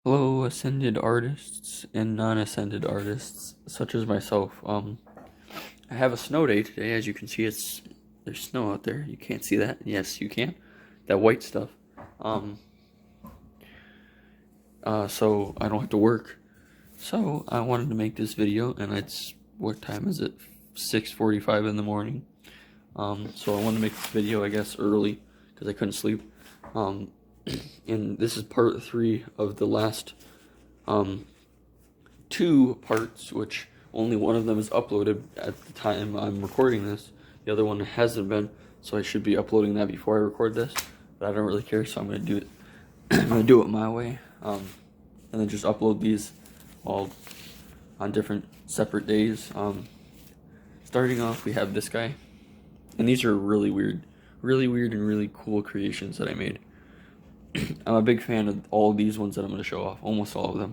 Hello, ascended artists and non-ascended artists, such as myself. I have a snow day today. As you can see, there's snow out there. You can't see that. Yes, you can. That white stuff. Um, so I don't have to work. So I wanted to make this video, and what time is it? 6:45 in the morning. So I wanted to make this video, I guess, early because I couldn't sleep. Um, and this is part 3 of the last 2 parts, which only one of them is uploaded at the time I'm recording this. The other one hasn't been, so I should be uploading that before I record this. But I don't really care, so I'm gonna do it. I'm gonna do it my way, and then just upload these all on different separate days. Starting off, we have this guy, and these are really weird and really cool creations that I made. I'm a big fan of all these ones that I'm going to show off, almost all of them.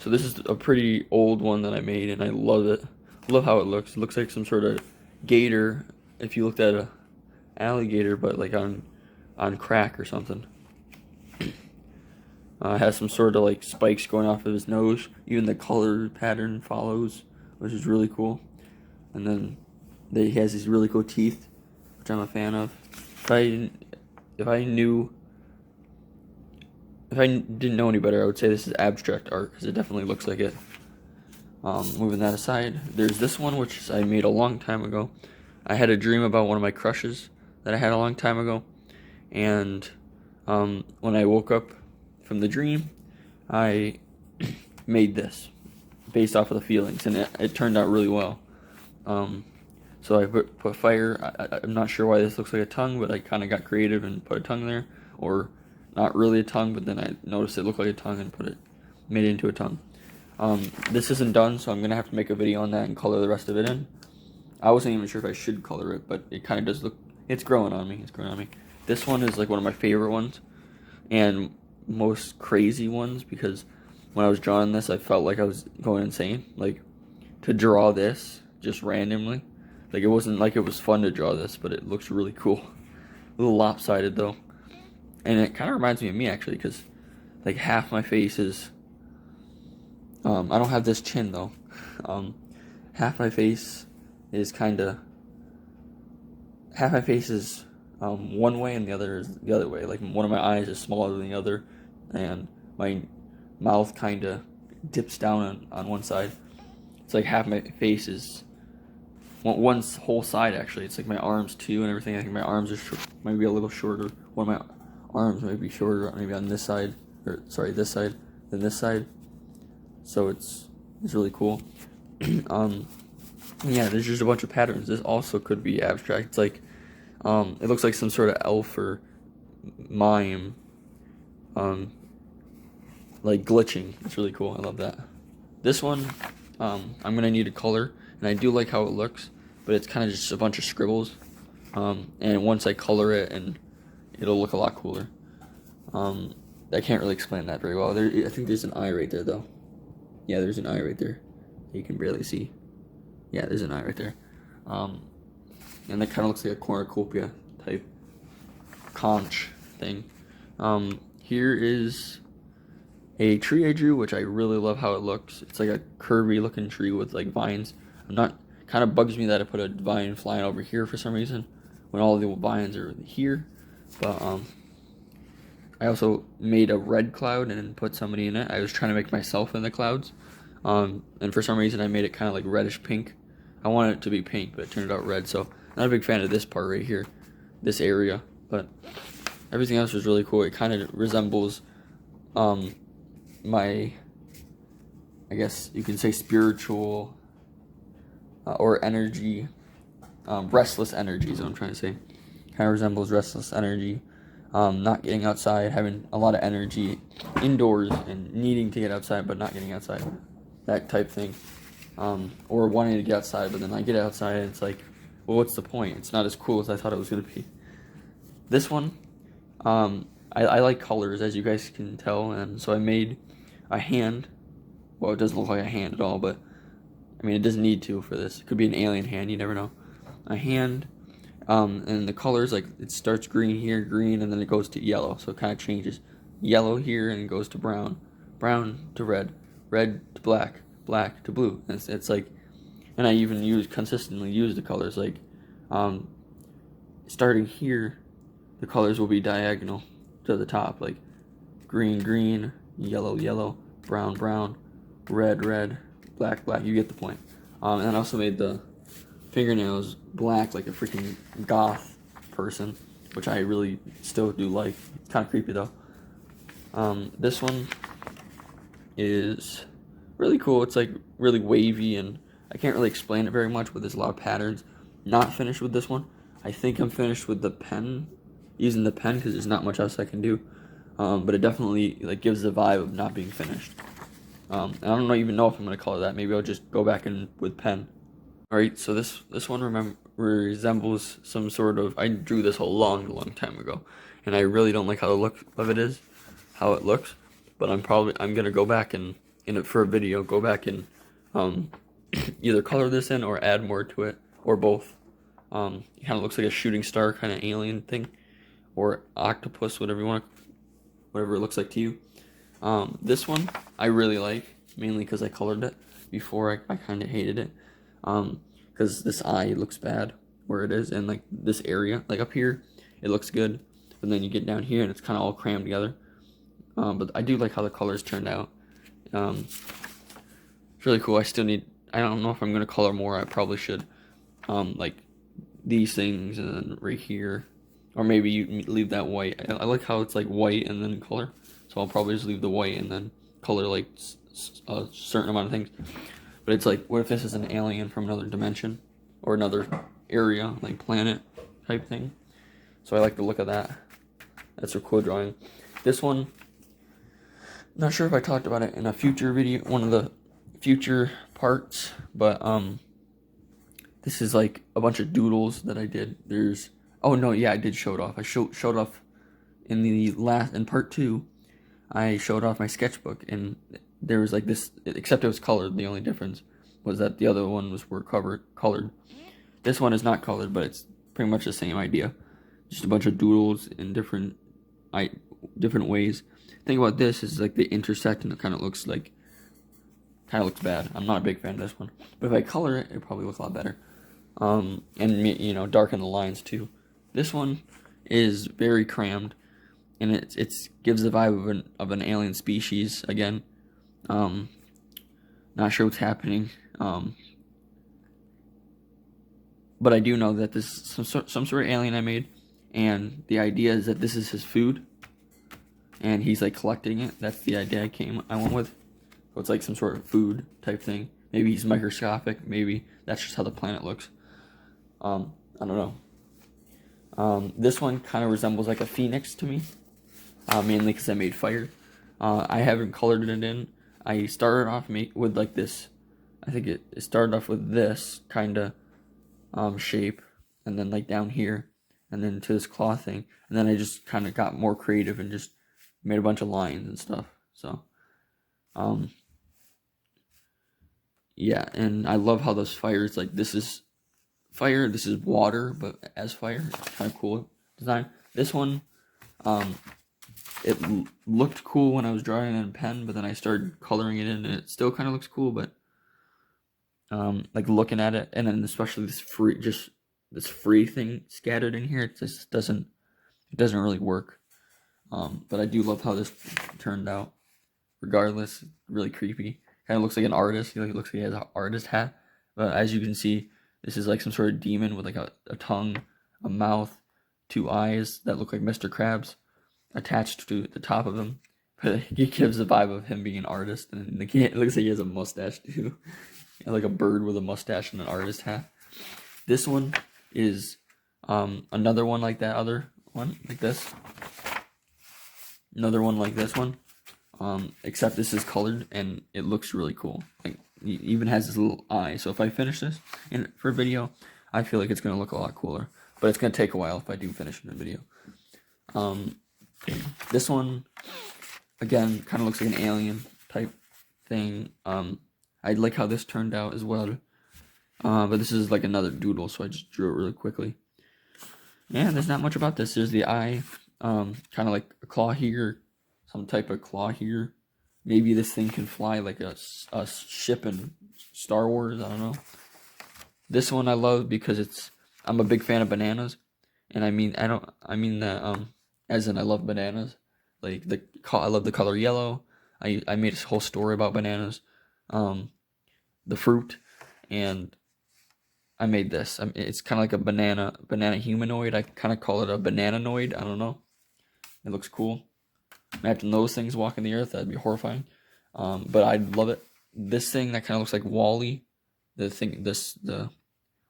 So this is a pretty old one that I made, and I love it. Love how it looks. It looks like some sort of gator, if you looked at a alligator, but like on crack or something. It has some sort of like spikes going off of his nose. Even the color pattern follows, which is really cool. And then he has these really cool teeth, which I'm a fan of. If I didn't know any better, I would say this is abstract art, because it definitely looks like it. Moving that aside, there's this one, which I made a long time ago. I had a dream about one of my crushes that I had a long time ago, and when I woke up from the dream, I made this based off of the feelings, and it turned out really well. So I put fire. I'm not sure why this looks like a tongue, but I kind of got creative and put a tongue there, or not really a tongue, but then I noticed it looked like a tongue and made it into a tongue. This isn't done, so I'm gonna have to make a video on that and color the rest of it in. I wasn't even sure if I should color it, but it kind of does look. It's growing on me. It's growing on me. This one is like one of my favorite ones, and most crazy ones, because when I was drawing this, I felt like I was going insane. Like, to draw this just randomly. Like, it wasn't like it was fun to draw this, but it looks really cool. A little lopsided, though. And it kind of reminds me of me, actually, because, like, half my face is... I don't have this chin, though. Half my face is kind of... Half my face is one way, and the other is the other way. Like, one of my eyes is smaller than the other, and my mouth kind of dips down on one side. It's like half my face is... One whole side, actually. It's like my arms too and everything. I think my arms are maybe a little shorter. One of my arms might be shorter, maybe on this side, or sorry, this side than this side. So it's really cool. Yeah, there's just a bunch of patterns. This also could be abstract. It's like it looks like some sort of elf or mime, like glitching. It's really cool. I love that. This one, I'm gonna need a color, and I do like how it looks, but it's kind of just a bunch of scribbles. And once I color it, and it'll look a lot cooler. I can't really explain that very well. I think there's an eye right there, though. Yeah, there's an eye right there. You can barely see. Yeah, there's an eye right there. And that kind of looks like a cornucopia type conch thing. Here is a tree I drew, which I really love how it looks. It's like a curvy looking tree with like vines. Kind of bugs me that I put a vine flying over here for some reason, when all the vines are here. But I also made a red cloud and put somebody in it. I was trying to make myself in the clouds, and for some reason I made it kind of like reddish pink. I wanted it to be pink, but it turned out red. So not a big fan of this part right here, this area. But everything else was really cool. It kind of resembles my, I guess you can say, spiritual or energy, restless energy is what I'm trying to say. Kind of resembles restless energy, not getting outside, having a lot of energy indoors and needing to get outside but not getting outside, that type thing. Or wanting to get outside, but then I get outside and it's like, well, what's the point? It's not as cool as I thought it was going to be. This one, I like colors, as you guys can tell, and so I made a hand. Well, it doesn't look like a hand at all, but I mean, it doesn't need to for this. It could be an alien hand, you never know. A hand, and the colors, like, it starts green here, green, and then it goes to yellow, so it kind of changes. yellow here and goes to brown, brown to red, red to black, black to blue. It's like, and I even consistently use the colors, like, starting here, the colors will be diagonal to the top, like green, green, yellow, yellow, brown, brown, red, red, black, black. You get the point. And I also made the fingernails black, like a freaking goth person, which I really still do like. It's kind of creepy though. This one is really cool. It's like really wavy, and I can't really explain it very much, but there's a lot of patterns. Not finished with this one. I think I'm finished with the pen, using the pen, because there's not much else I can do. But it definitely like gives the vibe of not being finished. And I don't even know if I'm gonna color that. Maybe I'll just go back in with pen. All right, so this one resembles some sort of. I drew this a long time ago, and I really don't like how the look of it is, how it looks. But I'm gonna go back and in it for a video. Go back and either color this in or add more to it, or both. It kind of looks like a shooting star kind of alien thing, or octopus, whatever you want, whatever it looks like to you. This one I really like, mainly because I colored it before. I kind of hated it, because this eye looks bad where it is, and like this area, like up here, it looks good, but then you get down here and it's kind of all crammed together. But I do like how the colors turned out. It's really cool. I don't know if I'm gonna color more. I probably should. Like these things, and then right here, or maybe you leave that white. I like how it's like white and then color, so I'll probably just leave the white and then color like a certain amount of things. But it's like, what if this is an alien from another dimension or another area, like planet type thing? So I like the look of that. That's a cool drawing. This one, not sure if I talked about it in a future video, one of the future parts, but this is like a bunch of doodles that I did. Oh no, yeah, I did show it off. I showed off in part 2. I showed off my sketchbook, and there was like this, except it was colored. The only difference was that the other one were colored. This one is not colored, but it's pretty much the same idea. Just a bunch of doodles in different ways. The thing about this is like they intersect, and it kind of looks bad. I'm not a big fan of this one, but if I color it, it probably looks a lot better. And darken the lines too. This one is very crammed, and it gives the vibe of an alien species again. Not sure what's happening. But I do know that this is some sort of alien I made, and the idea is that this is his food, and he's like collecting it. That's the idea I went with. So it's like some sort of food type thing. Maybe he's microscopic. Maybe that's just how the planet looks. I don't know. This one kind of resembles like a phoenix to me, mainly because I made fire. I haven't colored it in. I started off with like this. I think it started off with this kind of shape, and then like down here, and then to this claw thing, and then I just kind of got more creative and just made a bunch of lines and stuff. So, yeah, and I love how those fires, like this is fire, this is water, but as fire. It's kind of cool design. This one, it looked cool when I was drawing it in pen, but then I started coloring it in, and it still kind of looks cool, but like looking at it, and then especially this free thing scattered in here, it just doesn't really work. But I do love how this turned out. Regardless, really creepy. Kind of looks like an artist. He looks like he has an artist hat. But as you can see, this is like some sort of demon with like a tongue, a mouth, 2 eyes that look like Mr. Krabs attached to the top of him. But it gives the vibe of him being an artist, and it looks like he has a mustache too. Like a bird with a mustache and an artist hat. This one is another one like that other one, like this. Another one like this one. Except this is colored, and it looks really cool. Like, it even has this little eye. So if I finish this for a video, I feel like it's going to look a lot cooler. But it's going to take a while if I do finish it in a video. This one, again, kind of looks like an alien type thing. I like how this turned out as well. But this is like another doodle, so I just drew it really quickly. Yeah, there's not much about this. There's the eye, kind of like a claw here, some type of claw here. Maybe this thing can fly like a ship in Star Wars. I don't know. This one I love because I'm a big fan of bananas, and I mean that as in I love bananas. Like I love the color yellow. I made a whole story about bananas, the fruit, and I made this. It's kind of like a banana humanoid. I kind of call it a bananoid. I don't know. It looks cool. Imagine those things walking the earth. That'd be horrifying. But I'd love it. This thing that kind of looks like Wall-E. The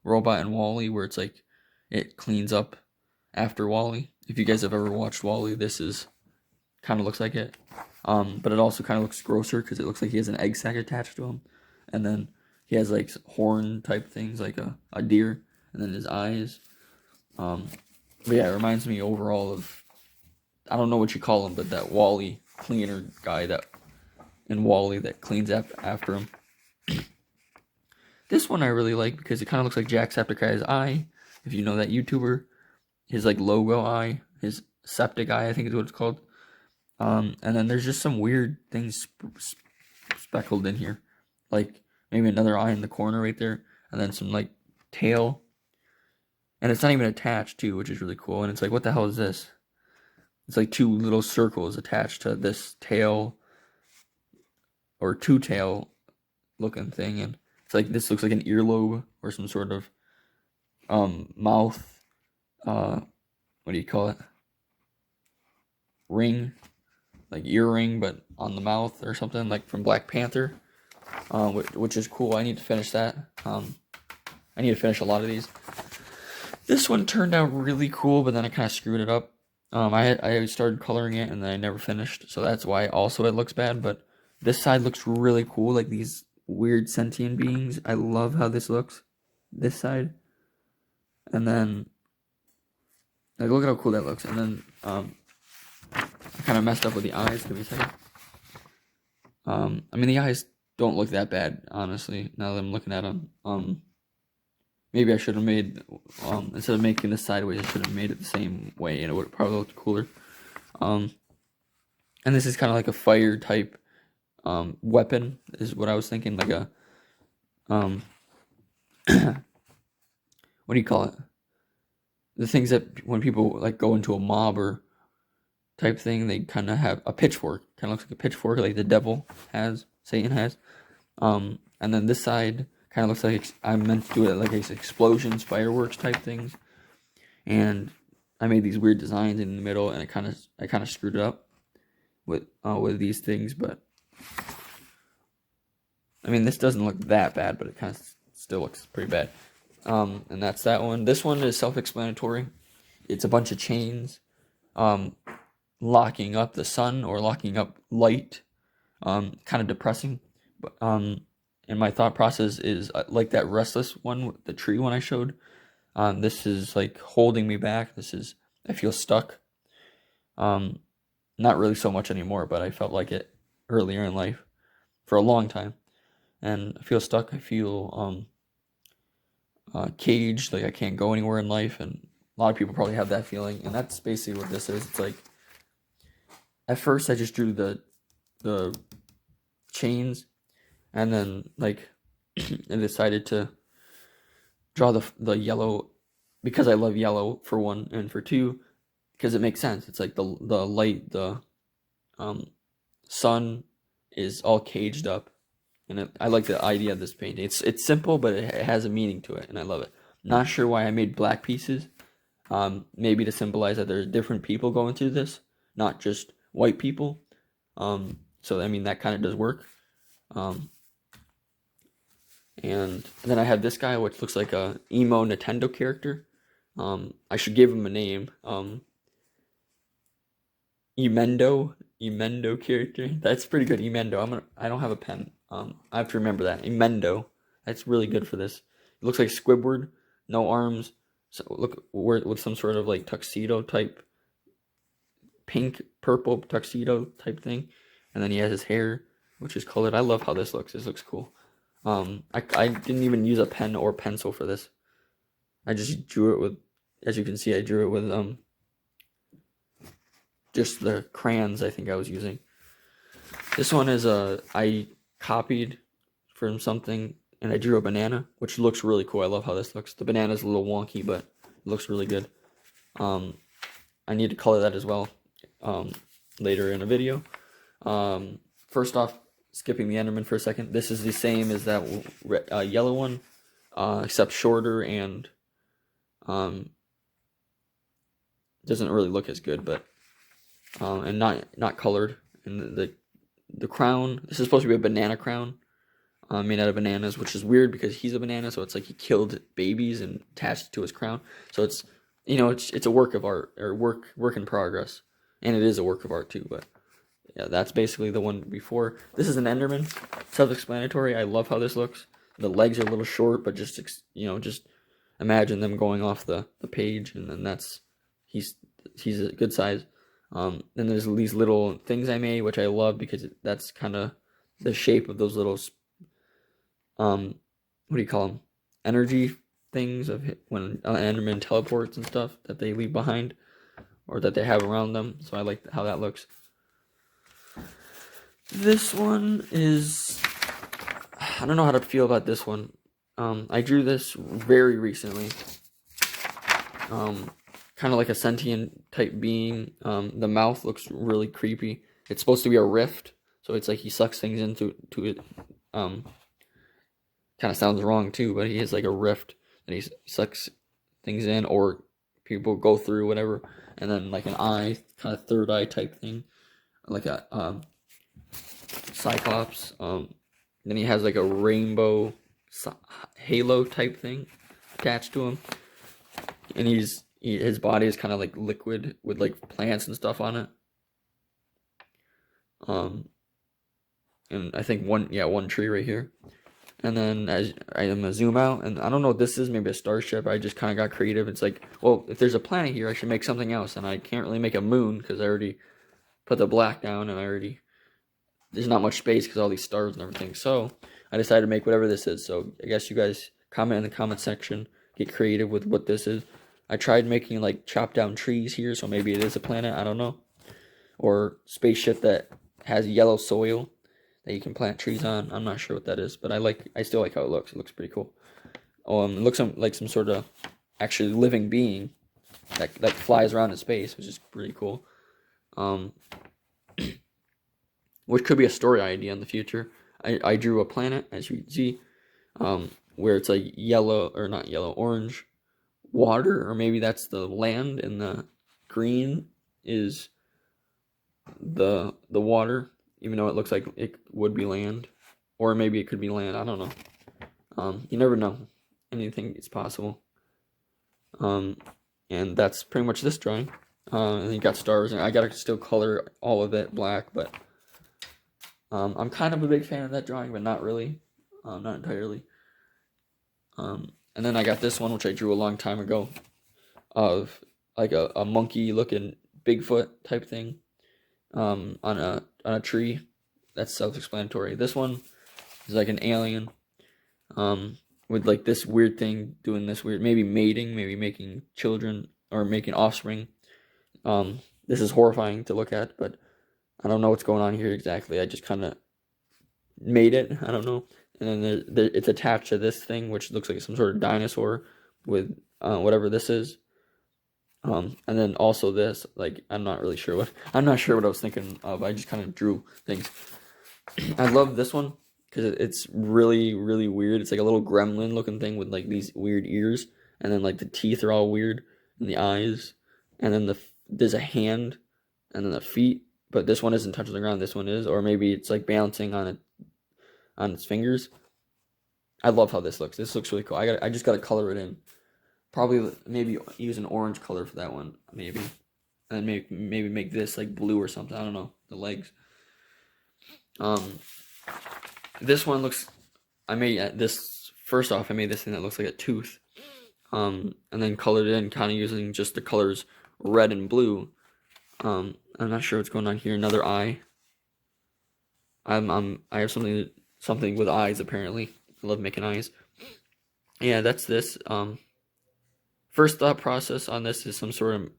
robot in Wall-E, where it's like it cleans up after Wall-E. If you guys have ever watched Wall-E, this is kind of looks like it. But it also kind of looks grosser because it looks like he has an egg sac attached to him, and then he has like horn type things like a deer, and then his eyes. But yeah, it reminds me overall of, I don't know what you call him, but that Wall-E cleaner guy that in Wall-E that cleans up after him. This one I really like because it kind of looks like Jacksepticeye's eye. If you know that YouTuber, his like logo eye, his septic eye, I think is what it's called. And then there's just some weird things speckled in here, like maybe another eye in the corner right there, and then some like tail. And it's not even attached too, which is really cool. And it's like, what the hell is this? It's like two little circles attached to this tail or two tail looking thing, and it's like this looks like an earlobe or some sort of mouth. What do you call it? Ring, like earring, but on the mouth or something, like from Black Panther, which is cool. I need to finish that. I need to finish a lot of these. This one turned out really cool, but then I kind of screwed it up. I started coloring it and then I never finished, so that's why also it looks bad. But this side looks really cool, like these weird sentient beings. I love how this looks, this side. And then, like, look at how cool that looks. And then, I kind of messed up with the eyes. Give me a second. I mean, the eyes don't look that bad, honestly, now that I'm looking at them. Maybe I should have made, instead of making this sideways, I should have made it the same way, and it would have probably looked cooler. And this is kind of like a fire type weapon, is what I was thinking, like a, what do you call it? The things that when people like go into a mob or type thing, they kind of have a pitchfork. Kind of looks like a pitchfork, like the devil has, Satan has. And then this side kind of looks like I meant to do it like explosions, fireworks type things. And I made these weird designs in the middle, and I kind of screwed it up with these things. But I mean, this doesn't look that bad, but it kind of still looks pretty bad. And that's that one. This one is self-explanatory. It's a bunch of chains locking up the sun or locking up light. Kind of depressing. But and my thought process is like that restless one, the tree one I showed. This is like holding me back. I feel stuck. Not really so much anymore, but I felt like it earlier in life for a long time. And I feel stuck. I feel caged, like I can't go anywhere in life. And a lot of people probably have that feeling. And that's basically what this is. It's like, at first I just drew the chains, and then like I decided to draw the yellow because I love yellow for one, and for two because it makes sense. It's like the light, the sun is all caged up, and I like the idea of this painting. It's simple, but it has a meaning to it, and I love it. Not sure why I made black pieces. Maybe to symbolize that there's different people going through this, not just white people. So I mean that kind of does work. And then I have this guy, which looks like a emo Nintendo character. I should give him a name. Emendo character. That's pretty good. Emendo. I don't have a pen. I have to remember that. Emendo. That's really good for this. It looks like Squidward, no arms. So look, with some sort of like tuxedo type, pink, purple tuxedo type thing, and then he has his hair, which is colored. I love how this looks. This looks cool. I didn't even use a pen or pencil for this. I just drew it with, as you can see, I drew it with just the crayons I think I was using. This one is I copied from something, and I drew a banana, which looks really cool. I love how this looks. The banana's a little wonky, but it looks really good. I need to color that as well later in a video. First off, skipping the Enderman for a second. This is the same as that yellow one, except shorter and doesn't really look as good, but and not colored. And the crown. This is supposed to be a banana crown, made out of bananas, which is weird because he's a banana, so it's like he killed babies and attached it to his crown. So it's, you know, it's a work of art, or work in progress, and it is a work of art too. But yeah, that's basically the one before. This is an Enderman, self-explanatory. I love how this looks. The legs are a little short, but just, you know, just imagine them going off the page, and then that's he's a good size. Then there's these little things I made, which I love because that's kind of the shape of those little what do you call them? Energy things of when Enderman teleports and stuff that they leave behind, or that they have around them. So I like how that looks. This one is, I don't know how to feel about this one. I drew this very recently. Kind of like a sentient type being. The mouth looks really creepy. It's supposed to be a rift, so it's like he sucks things into it. Kind of sounds wrong too, but he has like a rift that he sucks things in, or people go through, whatever. And then like an eye, kind of third eye type thing, like a cyclops. Then he has like a rainbow halo type thing attached to him, and his body is kind of like liquid with like plants and stuff on it. And I think one tree right here. And then as I'm gonna zoom out, and I don't know what this is, maybe a starship. I just kind of got creative. It's like, well, if there's a planet here, I should make something else, and I can't really make a moon because I already put the black down, and there's not much space because all these stars and everything. So I decided to make whatever this is. So I guess you guys comment in the comment section, get creative with what this is. I tried making like chopped down trees here, so maybe it is a planet, I don't know. Or spaceship that has yellow soil that you can plant trees on. I'm not sure what that is, but I still like how it looks. It looks pretty cool. It looks like some sort of actually living being that flies around in space, which is pretty cool. Which could be a story idea in the future. I drew a planet, as you can see, where it's like yellow, or not yellow, orange water, or maybe that's the land, and the green is the water, even though it looks like it would be land, or maybe it could be land. I don't know. You never know. Anything is possible. And that's pretty much this drawing. And you got stars, and I gotta still color all of it black, but I'm kind of a big fan of that drawing, but not really, not entirely. And then I got this one, which I drew a long time ago, of like a monkey looking Bigfoot type thing, on a tree. That's self-explanatory. This one is like an alien, with like this weird thing doing this weird, maybe mating, maybe making children or making offspring. This is horrifying to look at, but I don't know what's going on here exactly. I just kind of made it. I don't know. And then it's attached to this thing, which looks like some sort of dinosaur with whatever this is. And then also this, like, I'm not sure what I was thinking of. I just kind of drew things. I love this one because it's really, really weird. It's like a little gremlin looking thing with like these weird ears, and then like the teeth are all weird, and the eyes, and then there's a hand, and then the feet. But this one isn't touching the ground. This one is, or maybe it's like balancing on its fingers. I love how this looks. This looks really cool. I just gotta color it in. Probably maybe use an orange color for that one, maybe, and maybe make this like blue or something. I don't know, the legs. This one looks. I made this first off. I made this thing that looks like a tooth, and then colored it in, kind of using just the colors red and blue. I'm not sure what's going on here. Another eye. I have something with eyes apparently. I love making eyes. Yeah, that's this. First thought process on this is some sort of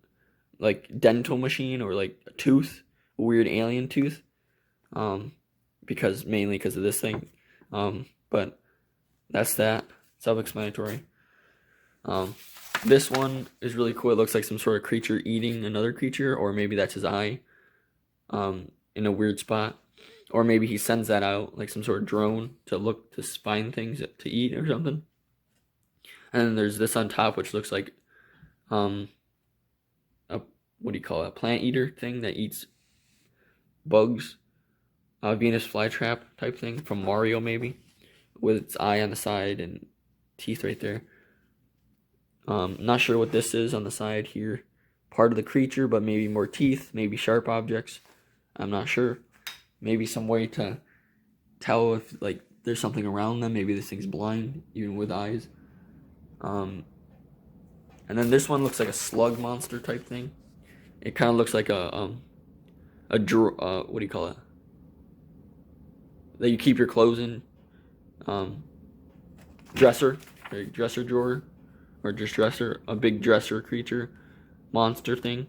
like dental machine or like a tooth, a weird alien tooth, mainly because of this thing. But that's that. Self-explanatory. This one is really cool. It looks like some sort of creature eating another creature, or maybe that's his eye, in a weird spot. Or maybe he sends that out, like some sort of drone, to find things to eat or something. And then there's this on top, which looks like, a, what do you call it, a plant eater thing that eats bugs. Venus flytrap type thing from Mario, maybe, with its eye on the side and teeth right there. Not sure what this is on the side here. Part of the creature, but maybe more teeth, maybe sharp objects. I'm not sure. Maybe some way to tell if like there's something around them. Maybe this thing's blind, even with eyes. And then this one looks like a slug monster type thing. It kind of looks like what do you call it? That you keep your clothes in. Dresser, or dresser drawer, or just dresser, a big dresser creature, monster thing.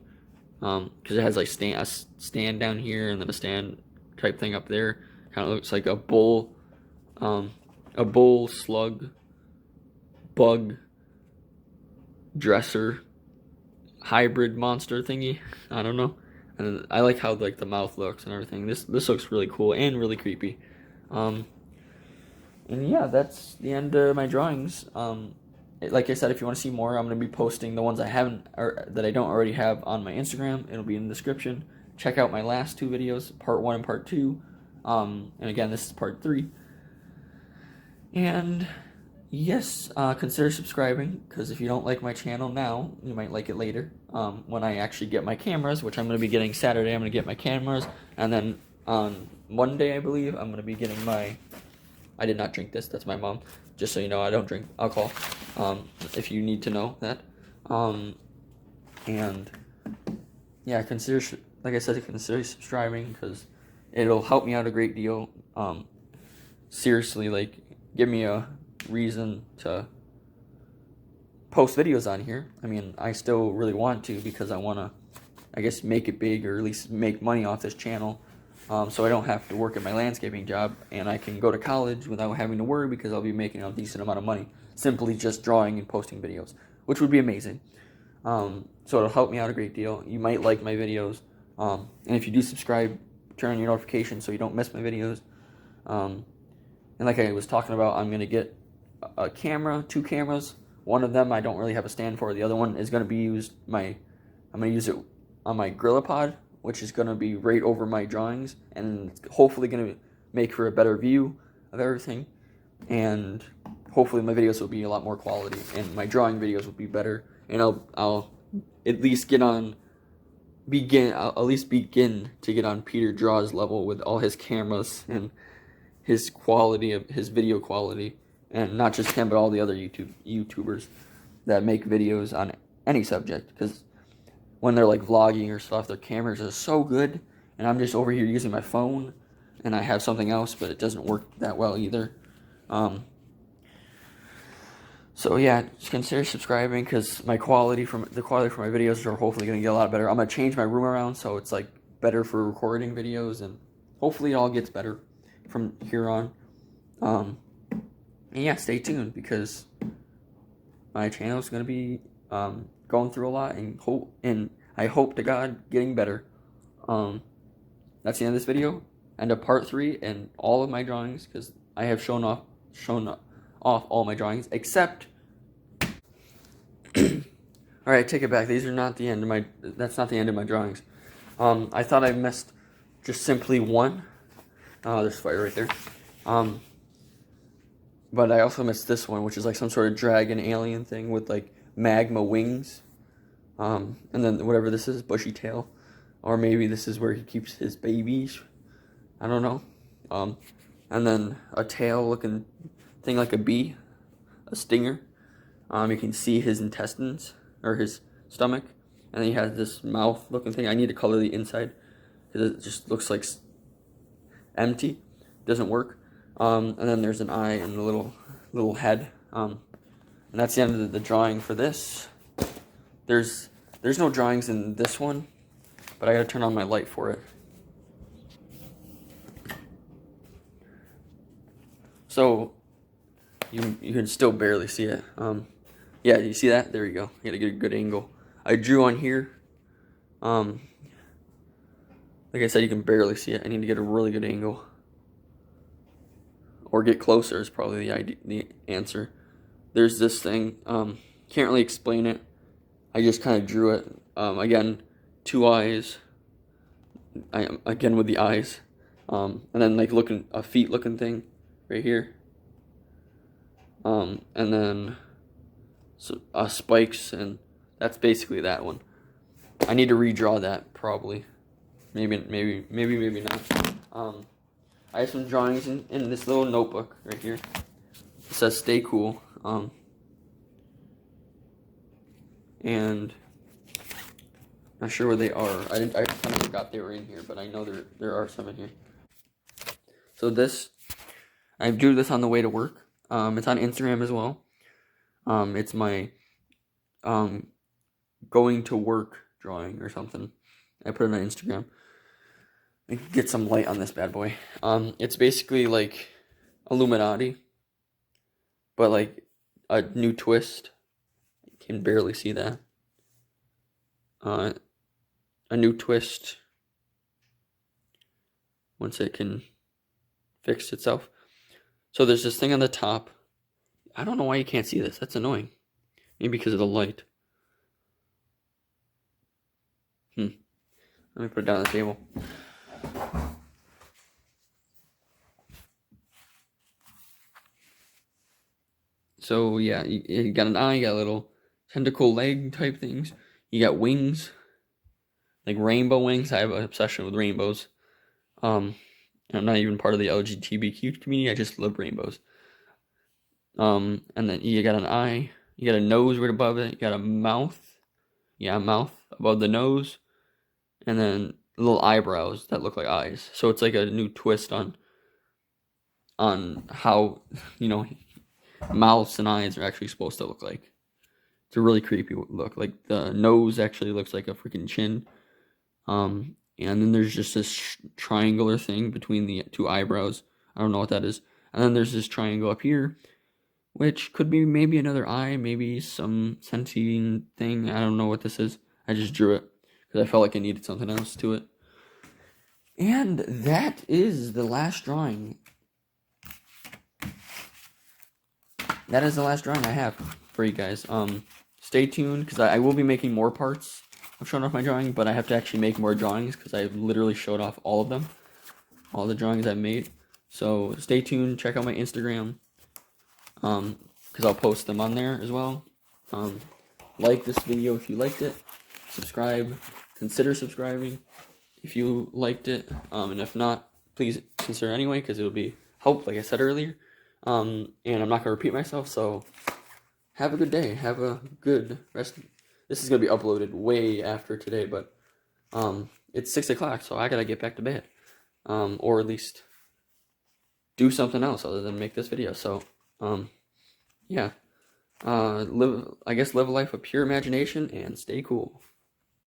Because it has like a stand down here and then a stand type thing up there. Kind of looks like a bull slug, bug, dresser, hybrid monster thingy. I don't know. And I like how like the mouth looks and everything. This looks really cool and really creepy. And yeah, that's the end of my drawings. Like I said, if you want to see more, I'm going to be posting the ones I haven't, or that I don't already have, on my Instagram. It'll be in the description. Check out my last 2 videos, part 1 and part 2. And again, this is part 3. And yes, consider subscribing, because if you don't like my channel now, you might like it later. When I actually get my cameras, which I'm going to be getting Saturday, I'm going to get my cameras. And then on Monday, I believe, I'm going to be getting my... I did not drink this. That's my mom. Just so you know, I don't drink alcohol. If you need to know that. And yeah, like I said, consider subscribing, because it'll help me out a great deal. Seriously, like, give me a reason to post videos on here. I mean, I still really want to, because I want to, I guess, make it big, or at least make money off this channel. So I don't have to work at my landscaping job, and I can go to college without having to worry, because I'll be making a decent amount of money simply just drawing and posting videos, which would be amazing. So it'll help me out a great deal. You might like my videos, and if you do subscribe, turn on your notifications so you don't miss my videos. And like I was talking about, I'm going to get a camera, 2 cameras. One of them I don't really have a stand for. The other one is going to be I'm going to use it on my Gorillapod, which is going to be right over my drawings, and it's hopefully going to make for a better view of everything, and hopefully my videos will be a lot more quality, and my drawing videos will be better, and I'll at least begin to get on Peter Draw's level with all his cameras and his quality of his video quality, and not just him, but all the other YouTubers that make videos on any subject, because when they're like vlogging or stuff, their cameras are so good, and I'm just over here using my phone, and I have something else, but it doesn't work that well either. So yeah, just consider subscribing, because the quality for my videos are hopefully going to get a lot better. I'm going to change my room around so it's like better for recording videos, and hopefully it all gets better from here on. And yeah, stay tuned, because my channel is going to be going through a lot, and I hope to God getting better. That's the end of this video. End of part 3 and all of my drawings, because I have shown off all my drawings except. All right, take it back. These are not the end of my. That's not the end of my drawings. I thought I missed just simply one. Oh, there's fire right there. But I also missed this one, which is like some sort of dragon alien thing with like magma wings. And then whatever this is, bushy tail. Or maybe this is where he keeps his babies. I don't know. And then a tail looking thing like a bee. A stinger. You can see his intestines, or his stomach. And then he has this mouth looking thing. I need to color the inside, because it just looks like empty. Doesn't work. And then there's an eye and a little head. And that's the end of the drawing for this. There's There's no drawings in this one, but I gotta turn on my light for it. So you can still barely see it. Yeah, you see that? There you go. You gotta get a good angle. I drew on here. Like I said, you can barely see it. I need to get a really good angle, or get closer is probably the answer. There's this thing. Can't really explain it. I just kind of drew it. Again, two eyes. Again with the eyes, and then like a feet looking thing right here. And then spikes, and that's basically that one. I need to redraw that probably. Maybe not. I have some drawings in this little notebook right here. It says "Stay cool." And not sure where they are. I kind of forgot they were in here, but I know there are some in here. So I drew this on the way to work. It's on Instagram as well. It's my going to work drawing or something. I put it on Instagram. Get some light on this bad boy. It's basically like Illuminati, but like a new twist. You can barely see that. A new twist once it can fix itself. So there's this thing on the top. I don't know why you can't see this. That's annoying. Maybe because of the light. Let me put it down on the table. So yeah, you got an eye, you got little tentacle leg type things. You got wings, like rainbow wings. I have an obsession with rainbows. I'm not even part of the LGBTQ community. I just love rainbows. And then you got an eye. You got a nose right above it. You got a mouth. Yeah, a mouth above the nose. And then little eyebrows that look like eyes. So it's like a new twist on how, mouths and eyes are actually supposed to look like. It's a really creepy look. Like the nose actually looks like a freaking chin. And then there's just this triangular thing between the two eyebrows. I don't know what that is. And then there's this triangle up here, which could be maybe another eye, maybe some sentient thing. I don't know what this is. I just drew it because I felt like I needed something else to it. And that is the last drawing. That is the last drawing I have for you guys. Stay tuned, because I will be making more parts of showing off my drawing, but I have to actually make more drawings because I literally showed off all of them, all the drawings I've made. So stay tuned, check out my Instagram, because I'll post them on there as well. Like this video if you liked it, subscribe, consider subscribing if you liked it, and if not, please consider anyway, because it'll be help, like I said earlier. And I'm not going to repeat myself, so have a good day. Have a good rest. This is going to be uploaded way after today, but it's 6 o'clock, so I got to get back to bed. Or at least do something else other than make this video. So, yeah. Live a life of pure imagination and stay cool.